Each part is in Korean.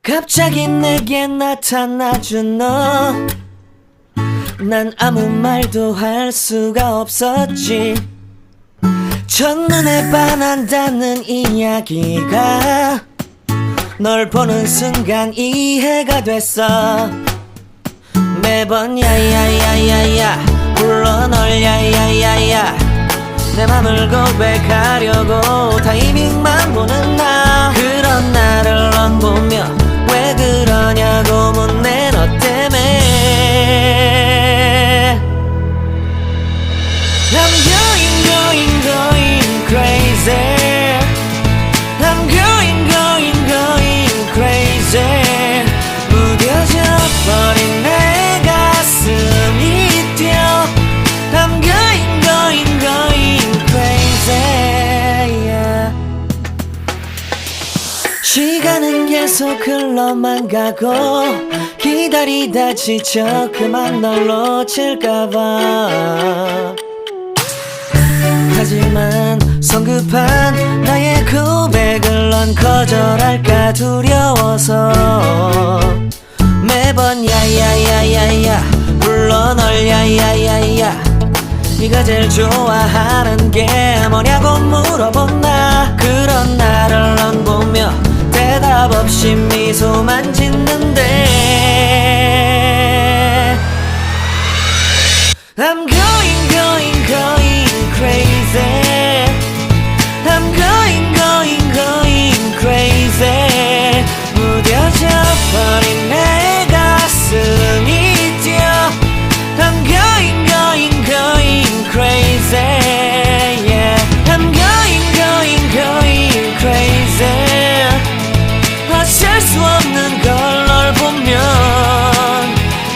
갑자기 내게 나타나준 너, 난 아무 말도 할 수가 없었지. 첫눈에 반한다는 이야기가 널 보는 순간 이해가 됐어. 매번 야야야야야 불러 널 야야야야, 내 맘을 고백하려고 타이밍만 보는 나. 그런 나를 넌 보며 왜 그러냐고 묻네. 너 때문에 I'm going crazy. I'm going crazy. 무뎌져 버린 내 가슴이 뛰어. I'm going crazy, yeah. 시간은 계속 흘러만 가고 기다리다 지쳐 그만 널 놓칠까봐. 하지만 성급한 나의 고백을 넌 거절할까 두려워서 매번 야야야야야 불러 널 야야야야. 네가 제일 좋아하는 게 뭐냐고 물어본 나. 그런 나를 넌 보며 대답 없이 미소만 짓는데 I'm going crazy. I'm going crazy. 무뎌져 버린 내 가슴이 뛰어. I'm going crazy, yeah. I'm going crazy. 어쩔 수 없는 걸 널 보면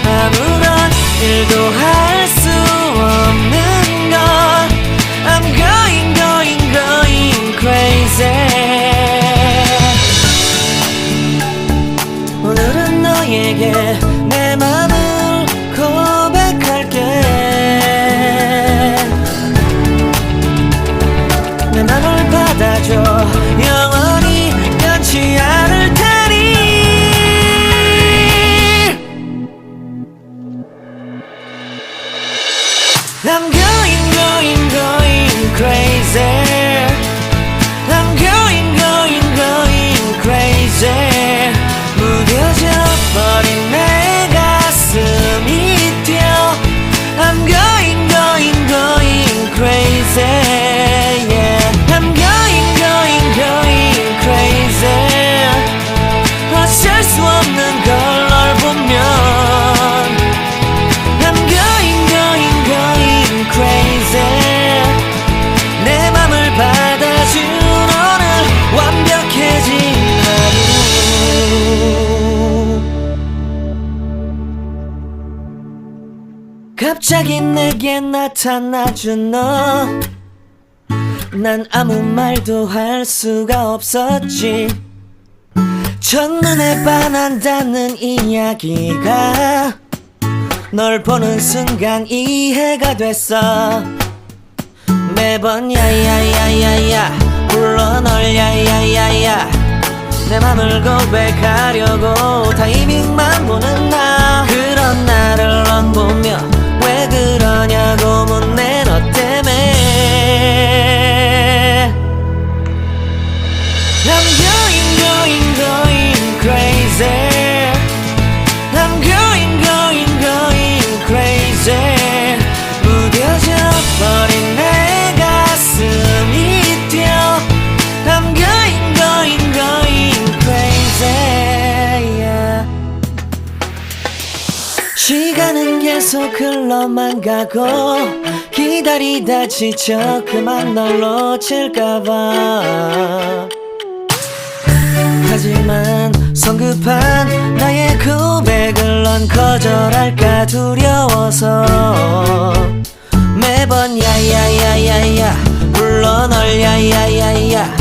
아무런 일도 할 수 없는 걸. I'm going crazy. 오늘은 너에게 내 맘을 고백할게. 내 맘을 받아줘. 영원히 변치 않을 테니. I'm going crazy. I'm going crazy. 무뎌져 버린 내 가슴이 뛰어. I'm going crazy, yeah. I'm going crazy. 어쩔 수 없는 걸 널 보면 I'm going crazy. 내 맘을 받아준 오늘 완벽해진 하루. 갑자기 내게 나타나준 너, 난 아무 말도 할 수가 없었지. 첫눈에 반한다는 이야기가 널 보는 순간 이해가 됐어. 매번 야야야야야 불러 널 야야야야, 내 맘을 고백하려고 타이밍만 보는 나. 그런 나를 넌 보며 왜 그러냐고 묻네. 너 때문에 I'm going crazy. I'm going crazy. 무뎌져 버린 내 가슴이 뛰어. I'm going crazy, yeah. 시간은 계속 흘러만 가고 기다리다 지쳐 그만 널 놓칠까봐. 하지만 성급한 나의 고백을 넌 거절할까 두려워서 매번 야야야야야 불러 널 야야야야.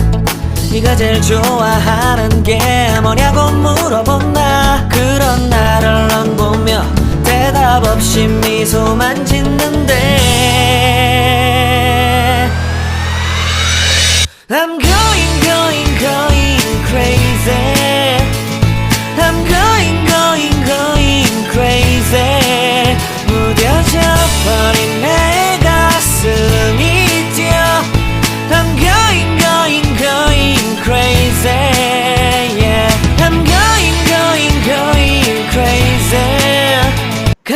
네가 제일 좋아하는 게 뭐냐고 물어본 나. 그런 나를 넌 보며 대답 없이 미소만 짓는데 I'm going crazy. I'm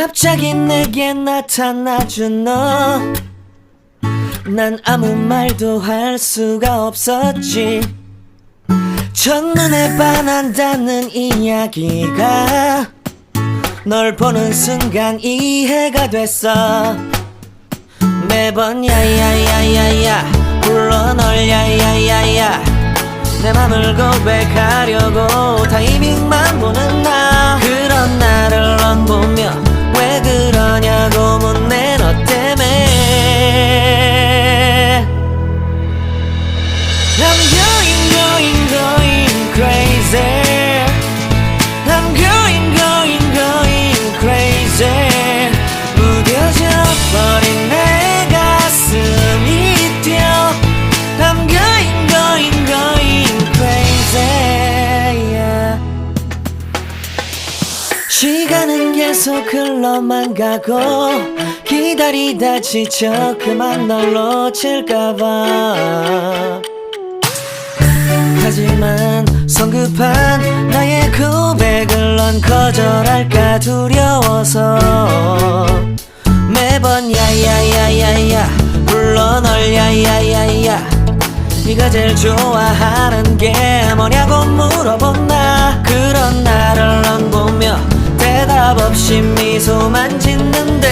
갑자기 내게 나타나준 너, 난 아무 말도 할 수가 없었지. 첫눈에 반한다는 이야기가 널 보는 순간 이해가 됐어. 매번 야야야야야 불러 널 야야야야, 내 맘을 고백하려고 타이밍만 보는 나. 그런 나를 넌 보며 왜 그러냐고 묻네. 너 때문에 I'm going crazy. I'm going crazy. 무뎌져 버린 내 가슴이 뛰어. I'm going crazy, yeah. 시간은 계속 흘러만 가고 기다리다 지쳐 그만 널 놓칠까봐. 하지만 성급한 나의 고백을 넌 거절할까 두려워서 매번 야야야야야 불러 널 야야야야. 네가 제일 좋아하는 게 뭐냐고 물어본 나. 그런 나를 넌 보며 대답 없이 미소만 짓는데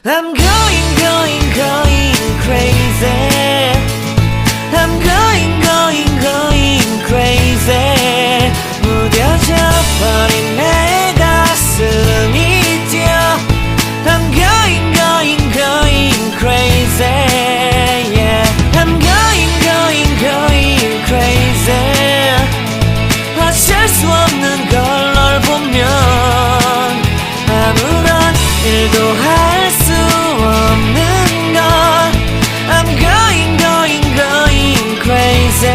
I'm going crazy. I'm going crazy. 무뎌져 버린 내 가슴이 뛰어. I'm going crazy, yeah. I'm going crazy. 어쩔 수 없는 걸 널 보면 아무런 일도 할 수 없는 걸. I'm going crazy.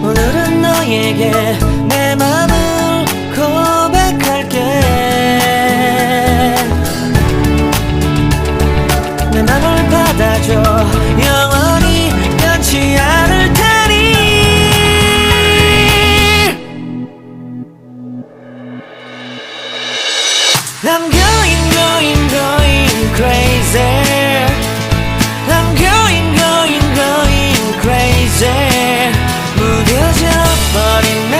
오늘은 너에게 내 맘을 고백할게. 내 맘을 받아줘. 영원히 변치 않을 테니. I'm going crazy. I'm going crazy. 무뎌져 버린 내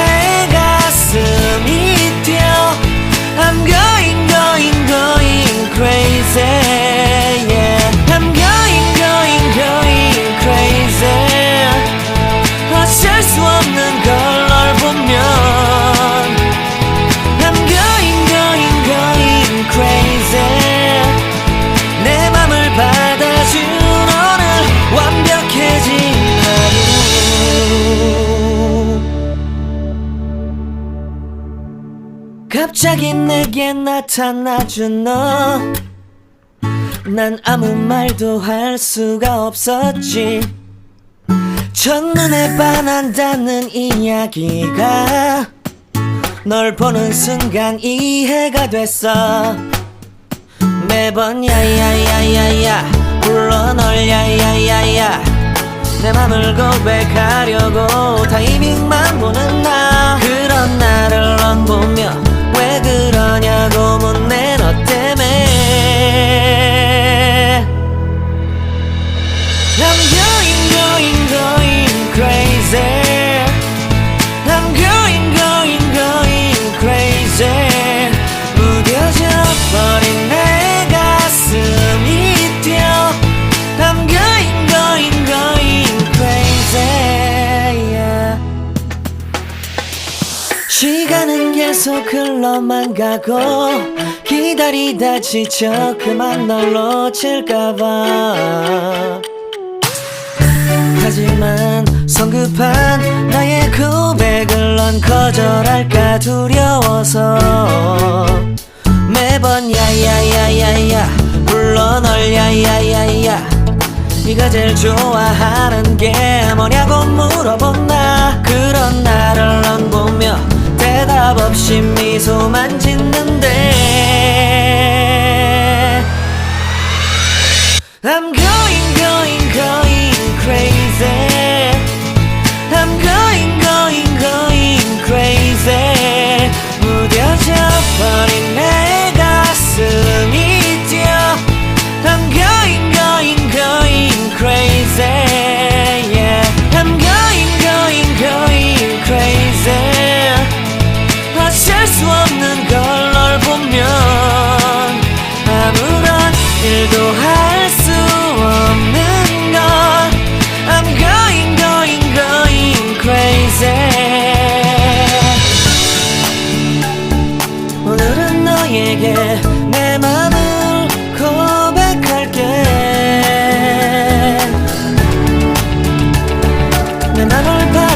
가슴이 뛰어. I'm going crazy, yeah. I'm going crazy. 어쩔 수 없는 걸 널 보면 I'm going crazy. 내 맘을 받아준 오늘 완벽해진 하루. 갑자기 내게 나타나준 너, 난 아무 말도 할 수가 없었지. 첫눈에 반한다는 이야기가 널 보는 순간 이해가 됐어. 매번 야야야야야 불러 널 야야야야, 내 맘을 고백하려고 타이밍만 보는 나. 그런 나를 넌 보며 왜 그러냐고 묻네. 너 때문에 I'm going crazy. I'm going crazy. 무뎌져 버린 내 가슴이 뛰어. I'm going crazy, yeah. 시간은 계속 흘러만 가고 기다리다 지쳐 그만 널 놓칠까봐. 하지만 성급한 나의 고백을 넌 거절할까 두려워서 매번 야야야야야 불러 널 야야야야. 네가 제일 좋아하는 게 뭐냐고 물어본 나. 그런 나를 넌 보며 대답 없이 미소만 짓는데 I'm going crazy. I'm going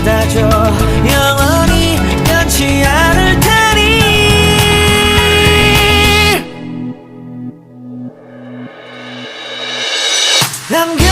받아줘. 영원히 변치 않을 테니. 남겨